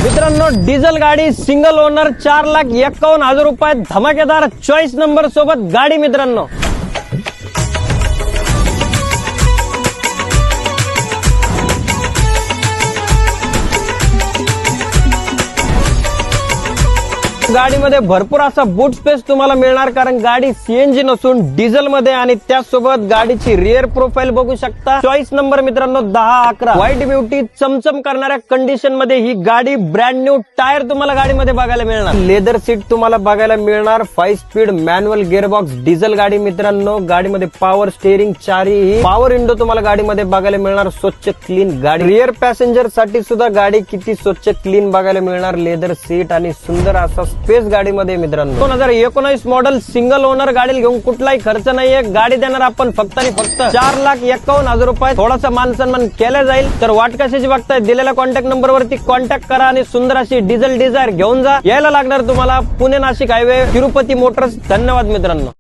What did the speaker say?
मित्रांनो डिझेल गाडी single owner 4,51,000 रुपये धमाकेदार चॉईस नंबर सोबत गाडी मित्रांनो। गाडीमध्ये भरपूर असा बूट स्पेस तुम्हाला मिळणार, कारण गाडी सीएनजी नसून डिझेल मध्ये आणि त्याचसोबत गाडीची रिअर प्रोफाईल बघू शकता। चॉईस नंबर मित्रांनो 10-11 व्हाईट ब्युटी चमचम करणाऱ्या कंडिशन मध्ये ही गाडी ब्रँड न्यू टायर तुम्हाला गाडीमध्ये बघायला मिळणार। लेदर सीट तुम्हाला बघायला मिळणार। 5 स्पीड मॅन्युअल गिअरबॉक्स डिझेल गाडी मित्रांनो। गाडीमध्ये पॉवर स्टेअरिंग चारही पॉवर विंडो तुम्हाला गाडीमध्ये बघायला मिळणार। स्वच्छ क्लीन गाडी। रिअर पॅसेंजर साठी सुद्धा गाडी किती स्वच्छ क्लीन बघायला मिळणार। लेदर सीट आणि सुंदर असा स्पेस गाडीमध्ये मित्रांनो। 2019 मॉडेल सिंगल ओनर गाडी घेऊन कुठलाही खर्च नाहीये। गाडी देणार आपण फक्त आणि फक्त 4,51,000 रुपये। थोडासा मान सन्मान केला जाईल। तर वाट कशाची बघताय, दिलेल्या कॉन्टॅक्ट नंबर वरती कॉन्टॅक्ट करा आणि सुंदर अशी डिझेल डिझायर घेऊन जा। यायला लागणार तुम्हाला पुणे नाशिक हायवे तिरुपती मोटर्स। धन्यवाद मित्रांनो।